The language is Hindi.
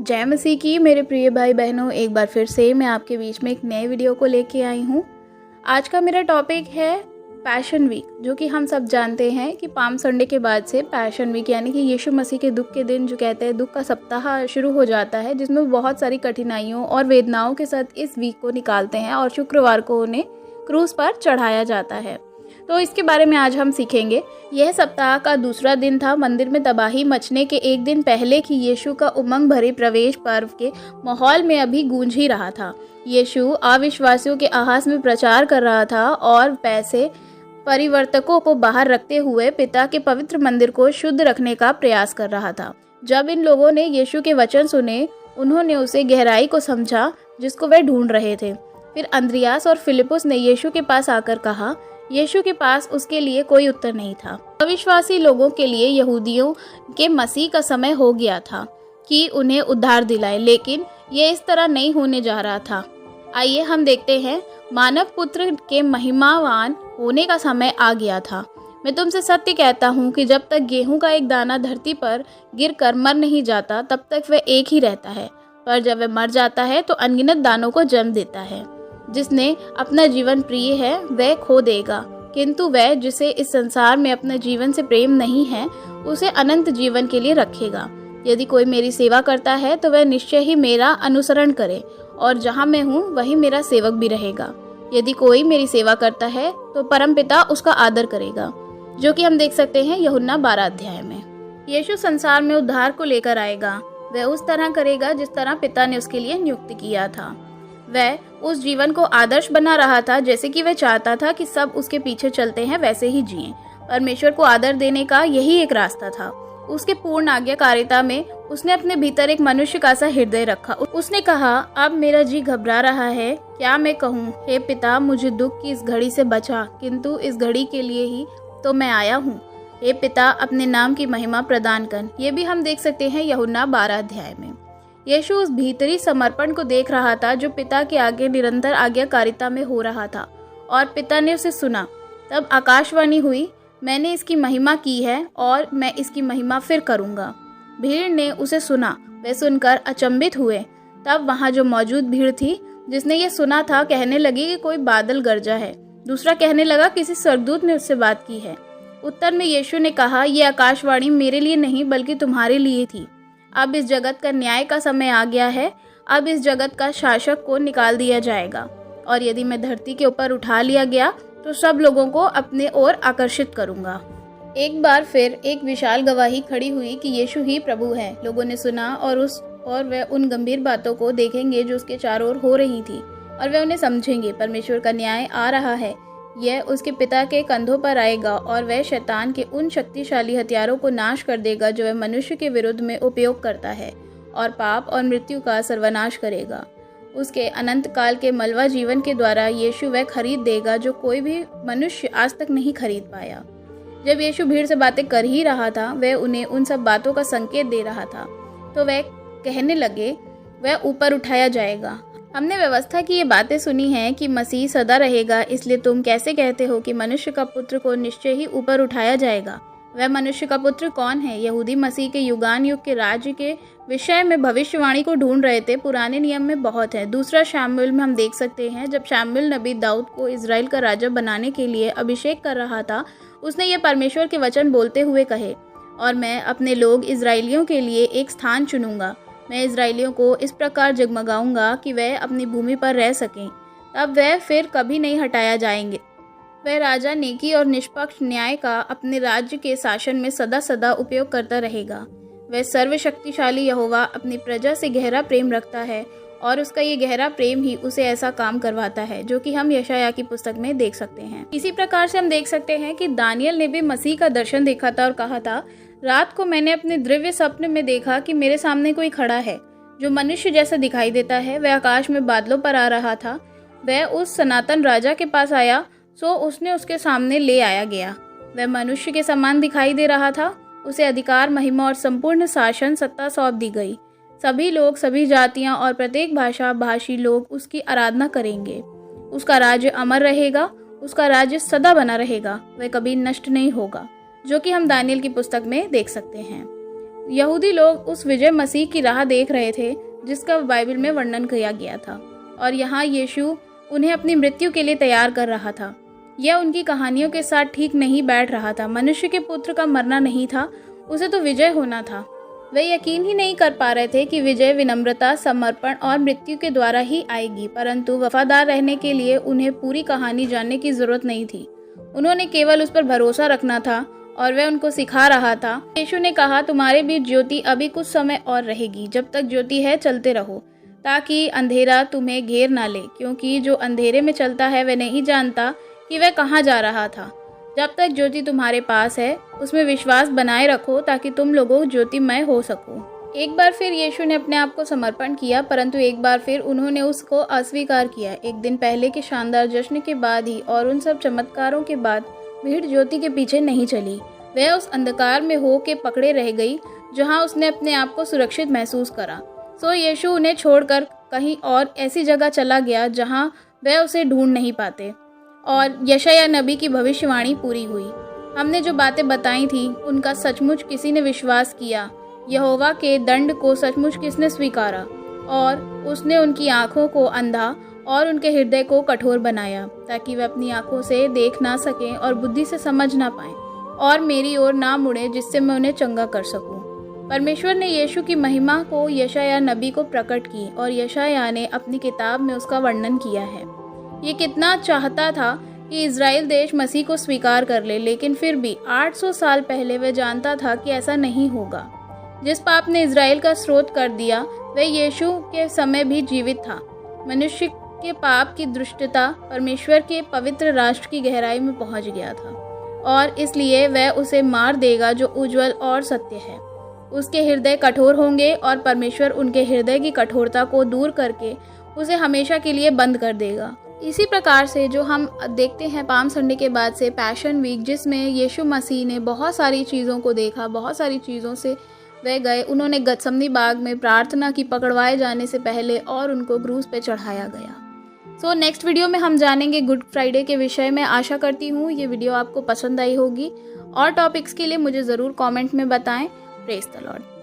जय मसीह की मेरे प्रिय भाई बहनों, एक बार फिर से मैं आपके बीच में एक नए वीडियो को लेके आई हूँ। आज का मेरा टॉपिक है पैशन वीक, जो कि हम सब जानते हैं कि पाम संडे के बाद से पैशन वीक यानी कि यीशु मसीह के दुख के दिन, जो कहते हैं दुख का सप्ताह शुरू हो जाता है, जिसमें बहुत सारी कठिनाइयों और वेदनाओं के साथ इस वीक को निकालते हैं और शुक्रवार को उन्हें क्रूस पर चढ़ाया जाता है। तो इसके बारे में आज हम सीखेंगे। यह सप्ताह का दूसरा दिन था। मंदिर में तबाही मचने के एक दिन पहले की यीशु का उमंग भरे प्रवेश पर्व के माहौल में अभी गूंज ही रहा था। यीशु अविश्वासियों के आहास में प्रचार कर रहा था और पैसे परिवर्तकों को बाहर रखते हुए पिता के पवित्र मंदिर को शुद्ध रखने का प्रयास कर रहा था। जब इन लोगों ने यीशु के वचन सुने, उन्होंने उसे गहराई को समझा जिसको वे ढूंढ रहे थे। फिर अंद्रियास और फिलिपुस ने यीशु के पास आकर कहा। यीशु के पास उसके लिए कोई उत्तर नहीं था। अविश्वासी लोगों के लिए यहूदियों के मसीह का समय हो गया था कि उन्हें उद्धार दिलाए, लेकिन ये इस तरह नहीं होने जा रहा था। आइए हम देखते हैं। मानव पुत्र के महिमावान होने का समय आ गया था। मैं तुमसे सत्य कहता हूँ कि जब तक गेहूं का एक दाना धरती पर गिरकर मर नहीं जाता, तब तक वह एक ही रहता है, पर जब वह मर जाता है तो अनगिनत दानों को जन्म देता है। जिसने अपना जीवन प्रिय है वह खो देगा, किंतु वह जिसे इस संसार में अपने जीवन से प्रेम नहीं है, उसे अनंत जीवन के लिए रखेगा। यदि कोई मेरी सेवा करता है तो वह निश्चय ही मेरा अनुसरण करे, और जहाँ मैं हूँ वहीं मेरा सेवक भी रहेगा। यदि कोई मेरी सेवा करता है तो परमपिता उसका आदर करेगा, जो कि हम देख सकते हैं यूहन्ना 12 अध्याय में। यीशु संसार में उद्धार को लेकर आएगा। वह उस तरह करेगा जिस तरह पिता ने उसके लिए नियुक्त किया था। वह उस जीवन को आदर्श बना रहा था, जैसे कि वह चाहता था कि सब उसके पीछे चलते हैं वैसे ही जिएं। परमेश्वर को आदर देने का यही एक रास्ता था। उसके पूर्ण आज्ञाकारिता में उसने अपने भीतर एक मनुष्य का सा हृदय रखा। उसने कहा, अब मेरा जी घबरा रहा है, क्या मैं कहूँ, हे पिता मुझे दुख की इस घड़ी से बचा, किंतु इस घड़ी के लिए ही तो मैं आया हूँ। हे पिता अपने नाम की महिमा प्रदान कर। ये भी हम देख सकते हैं यूहन्ना 12 अध्याय में। यीशु उस भीतरी समर्पण को देख रहा था जो पिता के आगे निरंतर आज्ञाकारिता में हो रहा था, और पिता ने उसे सुना। तब आकाशवाणी हुई, मैंने इसकी महिमा की है और मैं इसकी महिमा फिर करूंगा। भीड़ ने उसे सुना। वे सुनकर अचंभित हुए। तब वहां जो मौजूद भीड़ थी, जिसने ये सुना था, कहने लगी कि कोई बादल गरजा है। दूसरा कहने लगा, किसी स्वर्गदूत ने उससे बात की है। उत्तर में यीशु ने कहा, यह आकाशवाणी मेरे लिए नहीं बल्कि तुम्हारे लिए थी। अब इस जगत का न्याय का समय आ गया है। अब इस जगत का शासक को निकाल दिया जाएगा, और यदि मैं धरती के ऊपर उठा लिया गया तो सब लोगों को अपने ओर आकर्षित करूंगा। एक बार फिर एक विशाल गवाही खड़ी हुई कि यीशु ही प्रभु है। लोगों ने सुना और वह उन गंभीर बातों को देखेंगे जो उसके चारों ओर हो रही थी, और वे उन्हें समझेंगे। परमेश्वर का न्याय आ रहा है। यह उसके पिता के कंधों पर आएगा, और वह शैतान के उन शक्तिशाली हथियारों को नाश कर देगा जो वह मनुष्य के विरुद्ध में उपयोग करता है, और पाप और मृत्यु का सर्वनाश करेगा। उसके अनंत काल के मलवा जीवन के द्वारा यीशु वह खरीद देगा जो कोई भी मनुष्य आज तक नहीं खरीद पाया। जब यीशु भीड़ से बातें कर ही रहा था, वह उन्हें उन सब बातों का संकेत दे रहा था, तो वह कहने लगे, वह ऊपर उठाया जाएगा। हमने व्यवस्था की ये बातें सुनी हैं कि मसीह सदा रहेगा, इसलिए तुम कैसे कहते हो कि मनुष्य का पुत्र को निश्चय ही ऊपर उठाया जाएगा? वह मनुष्य का पुत्र कौन है? यहूदी मसीह के युगान युग के राज्य के विषय में भविष्यवाणी को ढूंढ रहे थे। पुराने नियम में बहुत है। दूसरा शमूएल में हम देख सकते हैं, जब शमूएल नबी दाऊद को इजराइल का राजा बनाने के लिए अभिषेक कर रहा था, उसने ये परमेश्वर के वचन बोलते हुए कहे, और मैं अपने लोग इजराइलियों के लिए एक स्थान चुनूंगा। मैं इजराइलियों को इस प्रकार जगमगाऊंगा कि वह अपनी भूमि पर रह सकें। तब वह फिर कभी नहीं हटाया जाएंगे। वह राजा नेकी और निष्पक्ष न्याय का अपने राज्य के शासन में सदा सदा उपयोग करता रहेगा। वह सर्वशक्तिशाली यहोवा अपनी प्रजा से गहरा प्रेम रखता है, और उसका ये गहरा प्रेम ही उसे ऐसा काम करवाता है, जो कि हम यशायाह की पुस्तक में देख सकते हैं। इसी प्रकार से हम देख सकते हैं कि दानियल ने भी मसीह का दर्शन देखा था और कहा था, रात को मैंने अपने दिव्य स्वप्न में देखा कि मेरे सामने कोई खड़ा है जो मनुष्य जैसा दिखाई देता है। वह आकाश में बादलों पर आ रहा था। वह उस सनातन राजा के पास आया, सो उसने उसके सामने ले आया गया। वह मनुष्य के समान दिखाई दे रहा था। उसे अधिकार, महिमा और संपूर्ण शासन सत्ता सौंप दी गई। सभी लोग, सभी जातियां और प्रत्येक भाषा भाषी लोग उसकी आराधना करेंगे। उसका राज्य अमर रहेगा। उसका राज्य सदा बना रहेगा। वह कभी नष्ट नहीं होगा, जो कि हम दानियल की पुस्तक में देख सकते हैं। यहूदी लोग उस विजय मसीह की राह देख रहे थे जिसका बाइबल में वर्णन किया गया था, और यहाँ यीशु उन्हें अपनी मृत्यु के लिए तैयार कर रहा था। यह उनकी कहानियों के साथ ठीक नहीं बैठ रहा था। मनुष्य के पुत्र का मरना नहीं था, उसे तो विजय होना था। वे यकीन ही नहीं कर पा रहे थे कि विजय विनम्रता, समर्पण और मृत्यु के द्वारा ही आएगी, परंतु वफादार रहने के लिए उन्हें पूरी कहानी जानने की जरूरत नहीं थी। उन्होंने केवल उस पर भरोसा रखना था और वह उनको सिखा रहा था। यीशु ने कहा, तुम्हारे बीच ज्योति अभी कुछ समय और रहेगी। जब तक ज्योति है चलते रहो, ताकि अंधेरा तुम्हें घेर ना ले, क्योंकि जो अंधेरे में चलता है वह नहीं जानता कि वह कहाँ जा रहा था। जब तक ज्योति तुम्हारे पास है उसमें विश्वास बनाए रखो, ताकि तुम लोगों ज्योतिमय हो सको। एक बार फिर यीशु ने अपने आप को समर्पण किया, परंतु एक बार फिर उन्होंने उसको अस्वीकार किया। एक दिन पहले के शानदार जश्न के बाद ही और उन सब चमत्कारों के बाद भीड़ ज्योति के पीछे नहीं चली। वह उस अंधकार में हो के पकड़े रह गई जहाँ उसने अपने आप को सुरक्षित महसूस करा। सो यीशु उन्हें छोड़कर कहीं और ऐसी जगह चला गया जहाँ वह उसे ढूंढ नहीं पाते, और यशायाह नबी की भविष्यवाणी पूरी हुई। हमने जो बातें बताई थी उनका सचमुच किसी ने विश्वास किया। यहोवा के दंड को सचमुच किसने स्वीकारा, और उसने उनकी आंखों को अंधा और उनके हृदय को कठोर बनाया, ताकि वे अपनी आंखों से देख ना सकें और बुद्धि से समझ ना पाएं और मेरी ओर ना मुड़े, जिससे मैं उन्हें चंगा कर सकूं। परमेश्वर ने यीशु की महिमा को यशायाह नबी को प्रकट की, और यशायाह ने अपनी किताब में उसका वर्णन किया है। ये कितना चाहता था कि इज़राइल देश मसीह को स्वीकार कर ले, लेकिन फिर भी 800 साल पहले वह जानता था कि ऐसा नहीं होगा। जिस पाप ने इज़राइल का स्रोत कर दिया वह यीशु के समय भी जीवित था। मनुष्य के पाप की दुष्टता परमेश्वर के पवित्र राष्ट्र की गहराई में पहुंच गया था, और इसलिए वह उसे मार देगा जो उज्जवल और सत्य है। उसके हृदय कठोर होंगे और परमेश्वर उनके हृदय की कठोरता को दूर करके उसे हमेशा के लिए बंद कर देगा। इसी प्रकार से जो हम देखते हैं पाम संडे के बाद से पैशन वीक, जिसमें यीशु मसीह ने बहुत सारी चीज़ों को देखा, बहुत सारी चीज़ों से वह गए। उन्होंने गतसमनी बाग में प्रार्थना की पकड़वाए जाने से पहले, और उनको क्रूस पे चढ़ाया गया। सो नेक्स्ट वीडियो में हम जानेंगे गुड फ्राइडे के विषय में। आशा करती हूँ ये वीडियो आपको पसंद आई होगी, और टॉपिक्स के लिए मुझे ज़रूर कॉमेंट में बताएं। Praise the Lord.